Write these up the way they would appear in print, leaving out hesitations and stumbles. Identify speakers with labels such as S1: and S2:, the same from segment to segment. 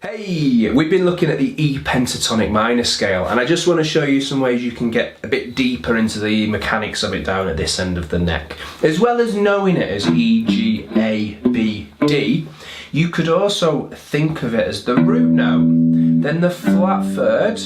S1: Hey, we've been looking at the E Pentatonic Minor scale, and I just want to show you some ways you can get a bit deeper into the mechanics of it down at this end of the neck. As well as knowing it as E, G, A, B, D, you could also think of it as the root note, then the flat third,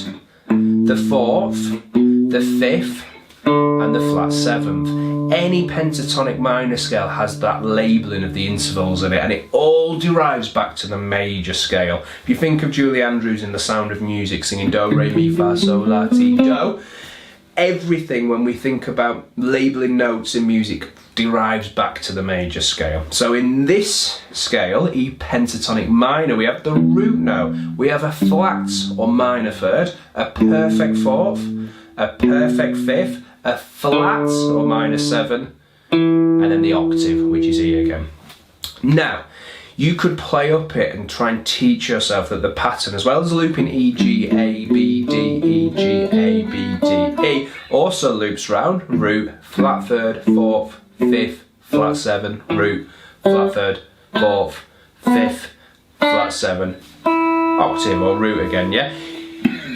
S1: the fourth, the fifth, and the flat seventh. Any pentatonic minor scale has that labelling of the intervals in it, and it all derives back to the major scale. If you think of Julie Andrews in The Sound of Music singing do, re, mi, fa, sol, la, ti, do, everything when we think about labelling notes in music derives back to the major scale. So in this scale, E pentatonic minor, we have the root note, we have a flat or minor third, a perfect fourth, a perfect fifth, a flat or minor seven, and then the octave, which is E again. Now, you could play up it and try and teach yourself that the pattern, as well as looping E, G, A, B, D, E, G, A, B, D, E, also loops round root, flat third, fourth, fifth, flat seven, root, flat third, fourth, fifth, flat seven, octave or root again, yeah?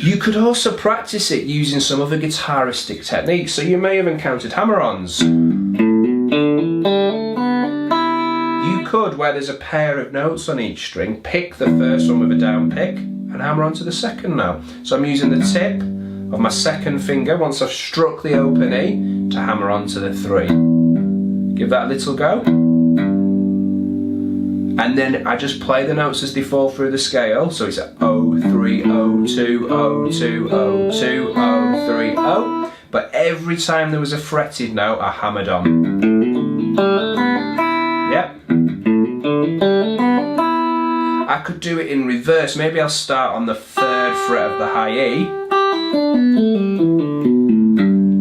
S1: You could also practice it using some other guitaristic techniques. So you may have encountered hammer-ons. You could, where there's a pair of notes on each string, pick the first one with a down pick and hammer onto the second note. So I'm using the tip of my second finger once I've struck the open E to hammer onto the 3. Give that a little go. And then I just play the notes as they fall through the scale. So it's 0, 3, 0, 2, 0, 2, 0, 2, 0, 3, 0. But every time there was a fretted note, I hammered on. Yep. I could do it in reverse. Maybe I'll start on the 3rd fret of the high E.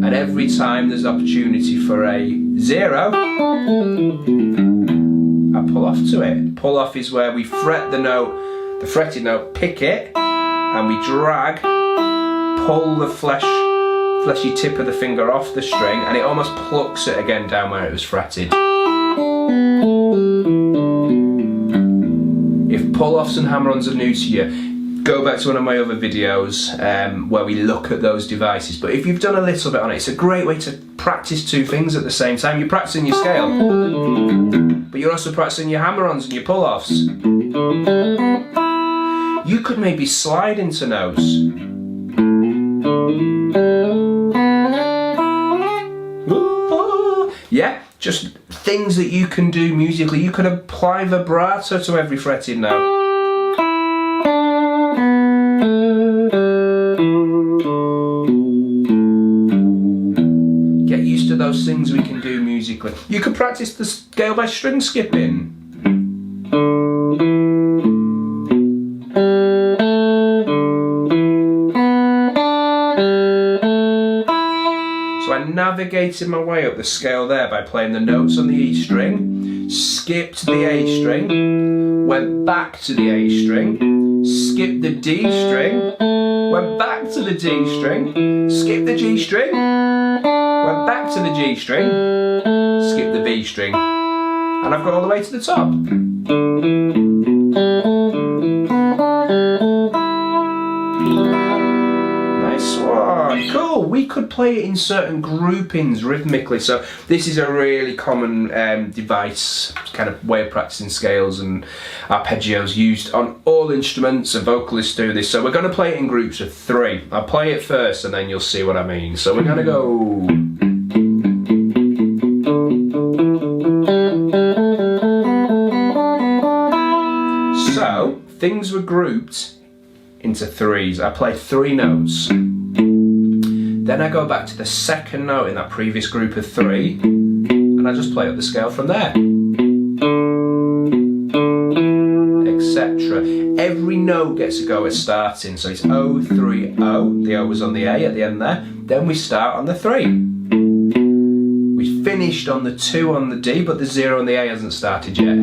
S1: And every time there's opportunity for a 0, I pull off to it. Pull off is where we fret the note, the fretted note, pick it, and we drag, pull the fleshy tip of the finger off the string, and it almost plucks it again down where it was fretted. If pull-offs and hammer-ons are new to you, go back to one of my other videos where we look at those devices. But if you've done a little bit on it, it's a great way to practice two things at the same time. You're practicing your scale, but you're also practicing your hammer-ons and your pull-offs. You could maybe slide into notes. Yeah, just things that you can do musically. You could apply vibrato to every fretted note. Get used to those things we can do musically. You could practice the scale by string skipping. So I navigated my way up the scale there by playing the notes on the E string, skipped the A string, went back to the A string, skipped the D string, went back to the D string, skipped the G string, went back to the G string, skipped the B string, and I've got all the way to the top. Nice one. Cool. We could play it in certain groupings rhythmically. So this is a really common device, kind of way of practicing scales and arpeggios used on all instruments, and vocalists do this. So we're going to play it in groups of 3. I'll play it first and then you'll see what I mean. So we're going to go. So things were grouped into 3s. I play 3 notes. Then I go back to the second note in that previous group of 3, and I just play up the scale from there, etc. Every note gets a go at starting, so it's 0, 3, 0. The O was on the A at the end there. Then we start on the 3. We finished on the 2 on the D, but the 0 on the A hasn't started yet.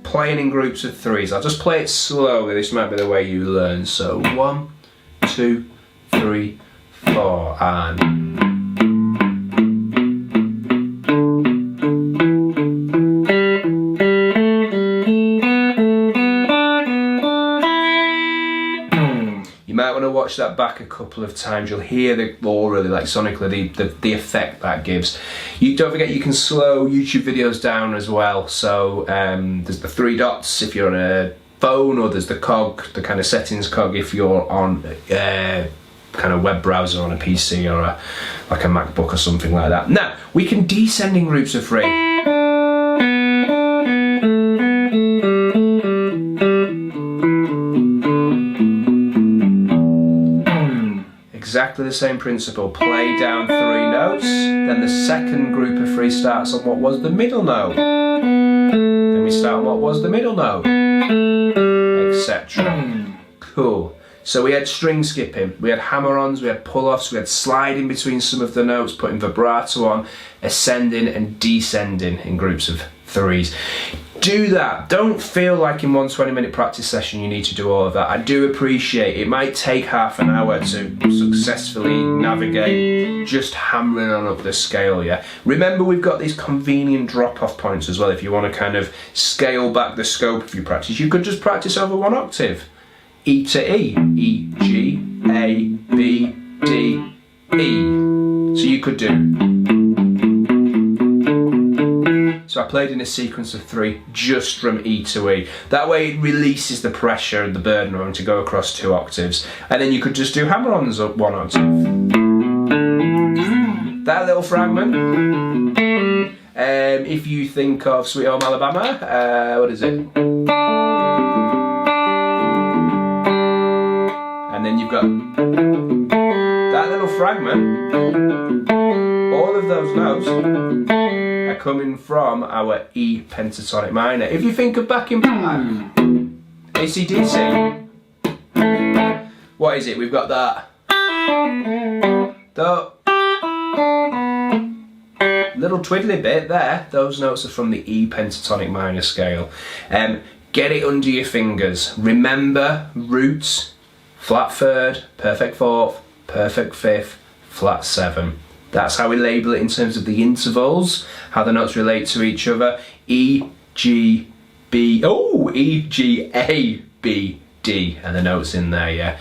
S1: Playing in groups of 3s. I'll just play it slowly. This might be the way you learn. So 1, 2, 3, 4, and. watch that back a couple of times, you'll hear the orally, like sonically, the effect that gives. You don't forget you can slow YouTube videos down as well. So there's the 3 dots if you're on a phone, or there's the cog, the kind of settings cog if you're on kind of web browser on a PC or like a MacBook or something like that. Now we can descend in groups of 3. Exactly the same principle. Play down 3 notes, then the second group of 3 starts on what was the middle note. Then we start on what was the middle note, etc. Cool. So we had string skipping, we had hammer-ons, we had pull-offs, we had sliding between some of the notes, putting vibrato on, ascending and descending in groups of 3s. Do that. Don't feel like in one 20-minute practice session you need to do all of that. I do appreciate it might take half an hour to successfully navigate just hammering on up the scale, yeah? Remember, we've got these convenient drop-off points as well. If you want to kind of scale back the scope of your practice, you could just practice over 1 octave. E to E, E, G, A, B, D, E. So you could do. So I played in a sequence of 3 just from E to E. That way it releases the pressure and the burden of having to go across 2 octaves. And then you could just do hammer-ons up 1 octave. That little fragment, if you think of Sweet Home Alabama, what is it? And then you've got that little fragment. All of those notes are coming from our E Pentatonic Minor. If you think of back in time, AC/DC, what is it? We've got that. The little twiddly bit there, those notes are from the E Pentatonic Minor scale. Get it under your fingers. Remember roots. Flat 3rd, perfect 4th, perfect 5th, flat 7. That's how we label it in terms of the intervals, how the notes relate to each other. E, G, B, E, G, A, B, D, and the notes in there, yeah.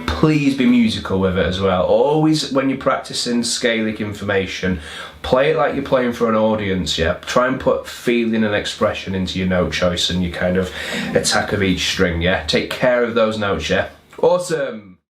S1: Please be musical with it as well. Always, when you're practicing scalic information, play it like you're playing for an audience, yeah. Try and put feeling and expression into your note choice and your kind of attack of each string, yeah. Take care of those notes, yeah. Awesome.